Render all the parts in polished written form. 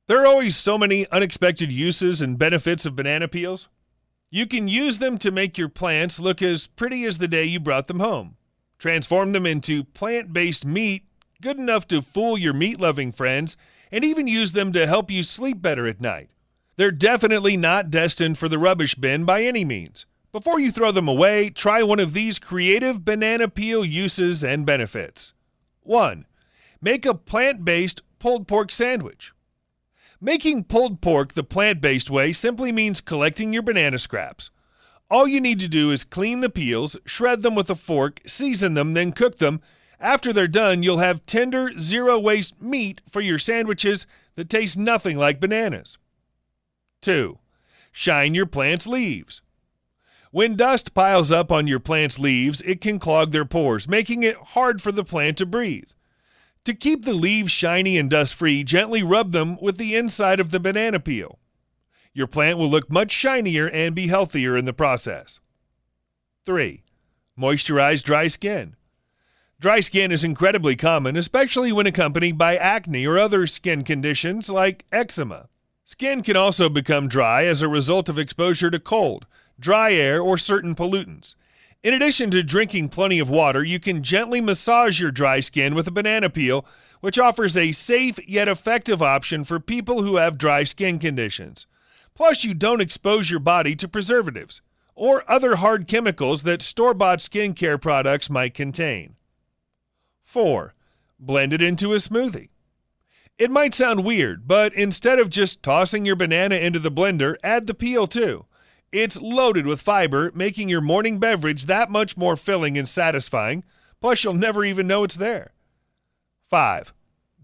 There are always so many unexpected uses and benefits of banana peels. You can use them to make your plants look as pretty as the day you brought them home. Transform them into plant-based meat, good enough to fool your meat-loving friends, and even use them to help you sleep better at night. They're definitely not destined for the rubbish bin by any means. Before you throw them away, try one of these creative banana peel uses and benefits. 1. Make a plant-based pulled pork sandwich. Making pulled pork the plant-based way simply means collecting your banana scraps. All you need to do is clean the peels, shred them with a fork, season them, then cook them. After they're done, you'll have tender, zero-waste meat for your sandwiches that taste nothing like bananas. 2. Shine your plant's leaves. When dust piles up on your plant's leaves, it can clog their pores, making it hard for the plant to breathe. To keep the leaves shiny and dust-free, gently rub them with the inside of the banana peel. Your plant will look much shinier and be healthier in the process. 3. Moisturize dry skin. Dry skin is incredibly common, especially when accompanied by acne or other skin conditions like eczema. Skin can also become dry as a result of exposure to cold, dry air, or certain pollutants. In addition to drinking plenty of water, you can gently massage your dry skin with a banana peel, which offers a safe yet effective option for people who have dry skin conditions. Plus, you don't expose your body to preservatives or other hard chemicals that store-bought skincare products might contain. 4. Blend it into a smoothie. It might sound weird, but instead of just tossing your banana into the blender, add the peel too. It's loaded with fiber, making your morning beverage that much more filling and satisfying, plus you'll never even know it's there. 5.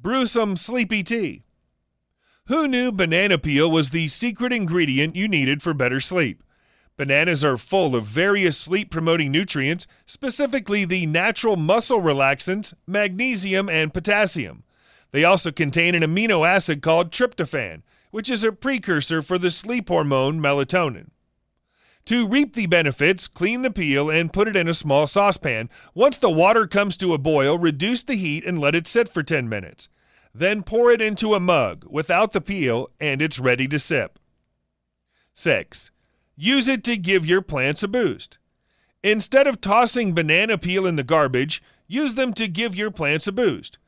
Brew some sleepy tea. Who knew banana peel was the secret ingredient you needed for better sleep? Bananas are full of various sleep-promoting nutrients, specifically the natural muscle relaxants, magnesium, and potassium. They also contain an amino acid called tryptophan, which is a precursor for the sleep hormone melatonin. To reap the benefits, clean the peel and put it in a small saucepan. Once the water comes to a boil, reduce the heat and let it sit for 10 minutes. Then pour it into a mug without the peel and it's ready to sip. 6. Use it to give your plants a boost. Instead of tossing banana peel in the garbage, use them to give your plants a boost.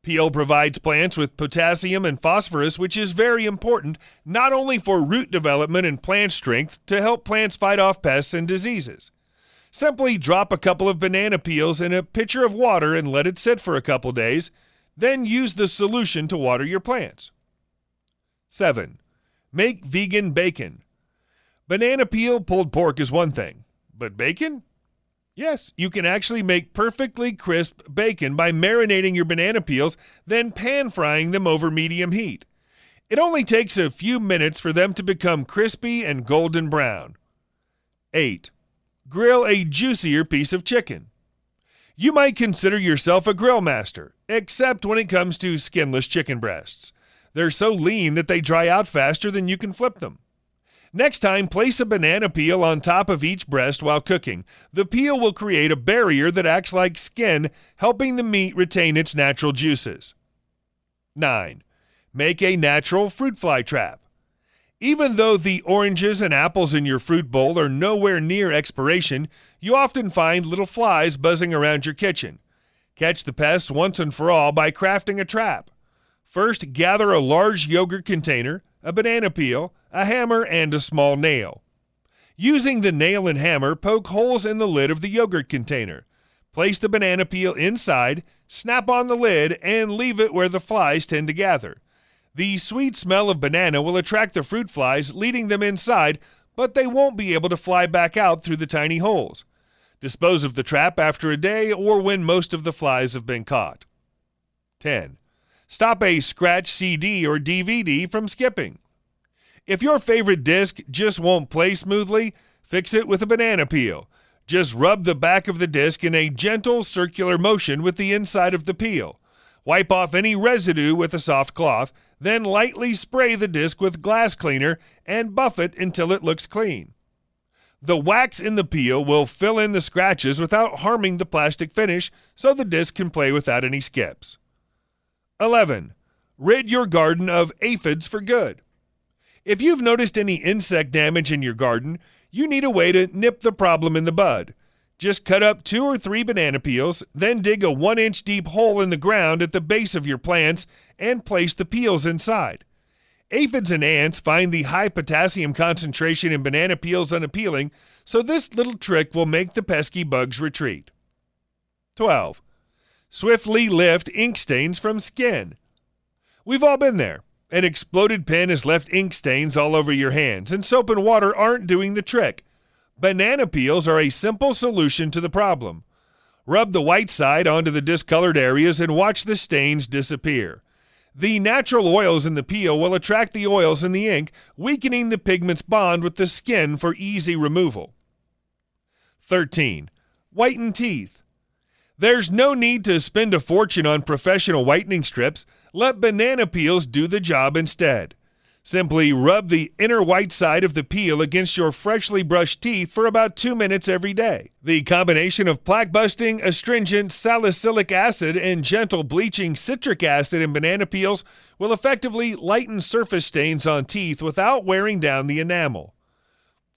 Peel provides plants with potassium and phosphorus, which is very important not only for root development and plant strength to help plants fight off pests and diseases. Simply drop a couple of banana peels in a pitcher of water and let it sit for a couple days, then use the solution to water your plants. 7. Make vegan bacon. Banana peel pulled pork is one thing, but bacon? Yes, you can actually make perfectly crisp bacon by marinating your banana peels, then pan-frying them over medium heat. It only takes a few minutes for them to become crispy and golden brown. 8. Grill a juicier piece of chicken. You might consider yourself a grill master, except when it comes to skinless chicken breasts. They're so lean that they dry out faster than you can flip them. Next time, place a banana peel on top of each breast while cooking. The peel will create a barrier that acts like skin, helping the meat retain its natural juices. 9. Make a natural fruit fly trap. Even though the oranges and apples in your fruit bowl are nowhere near expiration, you often find little flies buzzing around your kitchen. Catch the pests once and for all by crafting a trap. First, gather a large yogurt container, a banana peel, a hammer, and a small nail. Using the nail and hammer, poke holes in the lid of the yogurt container. Place the banana peel inside, snap on the lid, and leave it where the flies tend to gather. The sweet smell of banana will attract the fruit flies, leading them inside, but they won't be able to fly back out through the tiny holes. Dispose of the trap after a day or when most of the flies have been caught. 10. Stop a scratched CD or DVD from skipping. If your favorite disc just won't play smoothly, fix it with a banana peel. Just rub the back of the disc in a gentle circular motion with the inside of the peel. Wipe off any residue with a soft cloth, then lightly spray the disc with glass cleaner and buff it until it looks clean. The wax in the peel will fill in the scratches without harming the plastic finish, so the disc can play without any skips. 11. Rid your garden of aphids for good. If you've noticed any insect damage in your garden, you need a way to nip the problem in the bud. Just cut up 2 or 3 banana peels, then dig a 1-inch deep hole in the ground at the base of your plants and place the peels inside. Aphids and ants find the high potassium concentration in banana peels unappealing, so this little trick will make the pesky bugs retreat. 12. Swiftly lift ink stains from skin. We've all been there. An exploded pen has left ink stains all over your hands, and soap and water aren't doing the trick. Banana peels are a simple solution to the problem. Rub the white side onto the discolored areas and watch the stains disappear. The natural oils in the peel will attract the oils in the ink, weakening the pigment's bond with the skin for easy removal. 13. Whiten teeth. There's no need to spend a fortune on professional whitening strips. Let banana peels do the job instead. Simply rub the inner white side of the peel against your freshly brushed teeth for about 2 minutes every day. The combination of plaque-busting, astringent salicylic acid, and gentle bleaching citric acid in banana peels will effectively lighten surface stains on teeth without wearing down the enamel.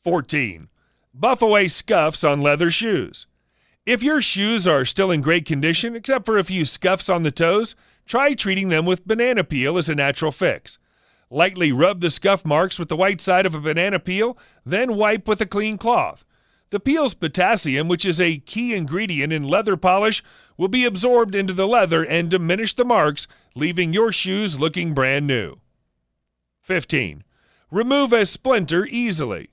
14. Buff away scuffs on leather shoes. If your shoes are still in great condition, except for a few scuffs on the toes, try treating them with banana peel as a natural fix. Lightly rub the scuff marks with the white side of a banana peel, then wipe with a clean cloth. The peel's potassium, which is a key ingredient in leather polish, will be absorbed into the leather and diminish the marks, leaving your shoes looking brand new. 15. Remove a splinter easily.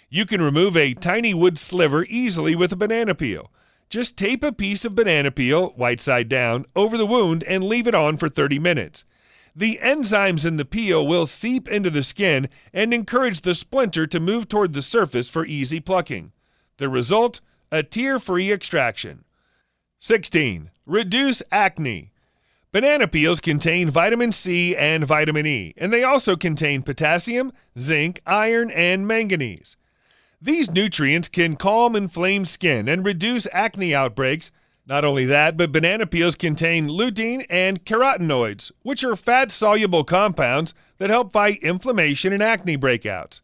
You can remove a tiny wood sliver easily with a banana peel. Just tape a piece of banana peel, white side down, over the wound and leave it on for 30 minutes. The enzymes in the peel will seep into the skin and encourage the splinter to move toward the surface for easy plucking. The result? A tear-free extraction. 16. Reduce acne. Banana peels contain vitamin C and vitamin E, and they also contain potassium, zinc, iron, and manganese. These nutrients can calm inflamed skin and reduce acne outbreaks. Not only that, but banana peels contain lutein and carotenoids, which are fat-soluble compounds that help fight inflammation and acne breakouts.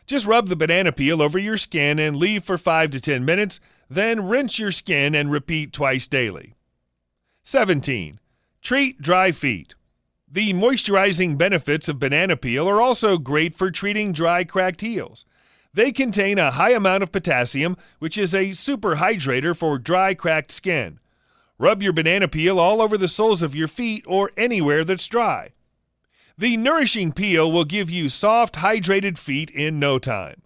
Just rub the banana peel over your skin and leave for 5 to 10 minutes, then rinse your skin and repeat twice daily. 17. Treat dry feet. The moisturizing benefits of banana peel are also great for treating dry, cracked heels. They contain a high amount of potassium, which is a super hydrator for dry, cracked skin. Rub your banana peel all over the soles of your feet or anywhere that's dry. The nourishing peel will give you soft, hydrated feet in no time.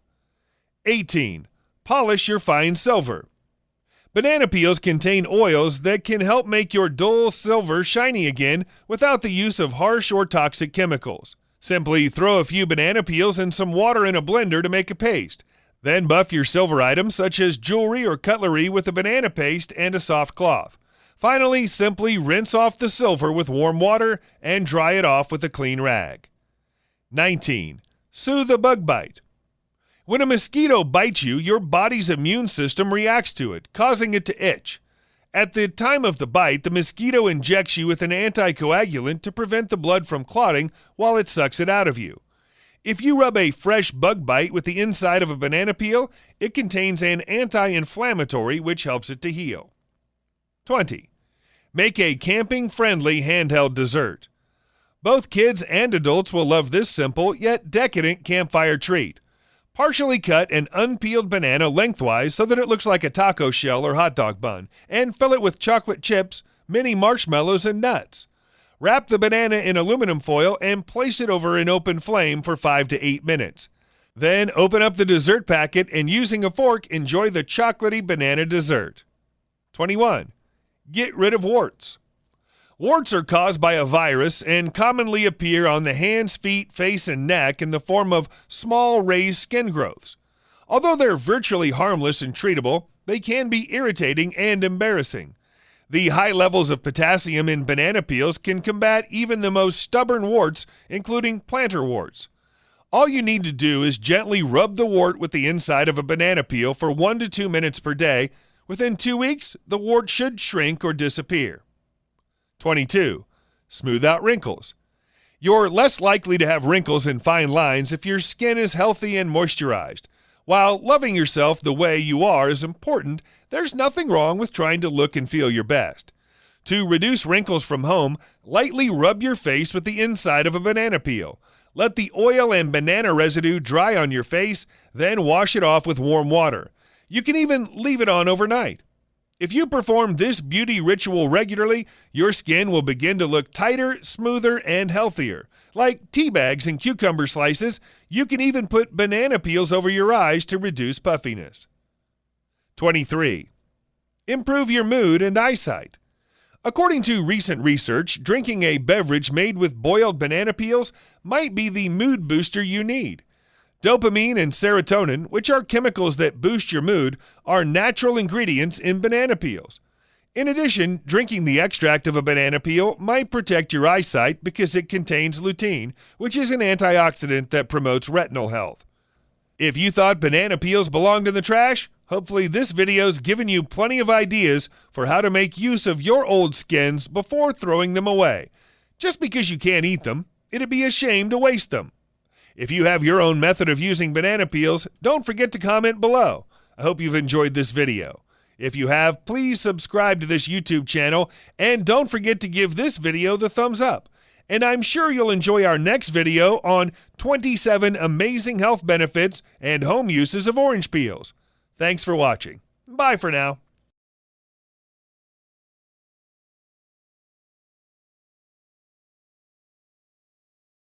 18. Polish your fine silver. Banana peels contain oils that can help make your dull silver shiny again without the use of harsh or toxic chemicals. Simply throw a few banana peels and some water in a blender to make a paste. Then buff your silver items such as jewelry or cutlery with a banana paste and a soft cloth. Finally, simply rinse off the silver with warm water and dry it off with a clean rag. 19. Soothe a bug bite. When a mosquito bites you, your body's immune system reacts to it, causing it to itch. At the time of the bite, the mosquito injects you with an anticoagulant to prevent the blood from clotting while it sucks it out of you. If you rub a fresh bug bite with the inside of a banana peel, it contains an anti-inflammatory which helps it to heal. 20. Make a camping-friendly handheld dessert. Both kids and adults will love this simple yet decadent campfire treat. Partially cut an unpeeled banana lengthwise so that it looks like a taco shell or hot dog bun, and fill it with chocolate chips, mini marshmallows, and nuts. Wrap the banana in aluminum foil and place it over an open flame for 5 to 8 minutes. Then open up the dessert packet and using a fork, enjoy the chocolatey banana dessert. 21. Get rid of warts. Warts are caused by a virus and commonly appear on the hands, feet, face, and neck in the form of small raised skin growths. Although they're virtually harmless and treatable, they can be irritating and embarrassing. The high levels of potassium in banana peels can combat even the most stubborn warts, including plantar warts. All you need to do is gently rub the wart with the inside of a banana peel for 1 to 2 minutes per day. Within 2 weeks, the wart should shrink or disappear. 22. Smooth out wrinkles. You're less likely to have wrinkles and fine lines if your skin is healthy and moisturized. While loving yourself the way you are is important, there's nothing wrong with trying to look and feel your best. To reduce wrinkles from home, lightly rub your face with the inside of a banana peel. Let the oil and banana residue dry on your face, then wash it off with warm water. You can even leave it on overnight. If you perform this beauty ritual regularly, your skin will begin to look tighter, smoother, and healthier. Like tea bags and cucumber slices, you can even put banana peels over your eyes to reduce puffiness. 23. Improve your mood and eyesight. According to recent research, drinking a beverage made with boiled banana peels might be the mood booster you need. Dopamine and serotonin, which are chemicals that boost your mood, are natural ingredients in banana peels. In addition, drinking the extract of a banana peel might protect your eyesight because it contains lutein, which is an antioxidant that promotes retinal health. If you thought banana peels belonged in the trash, hopefully this video's given you plenty of ideas for how to make use of your old skins before throwing them away. Just because you can't eat them, it'd be a shame to waste them. If you have your own method of using banana peels, don't forget to comment below. I hope you've enjoyed this video. If you have, please subscribe to this YouTube channel and don't forget to give this video the thumbs up. And I'm sure you'll enjoy our next video on 27 amazing health benefits and home uses of orange peels. Thanks for watching. Bye for now.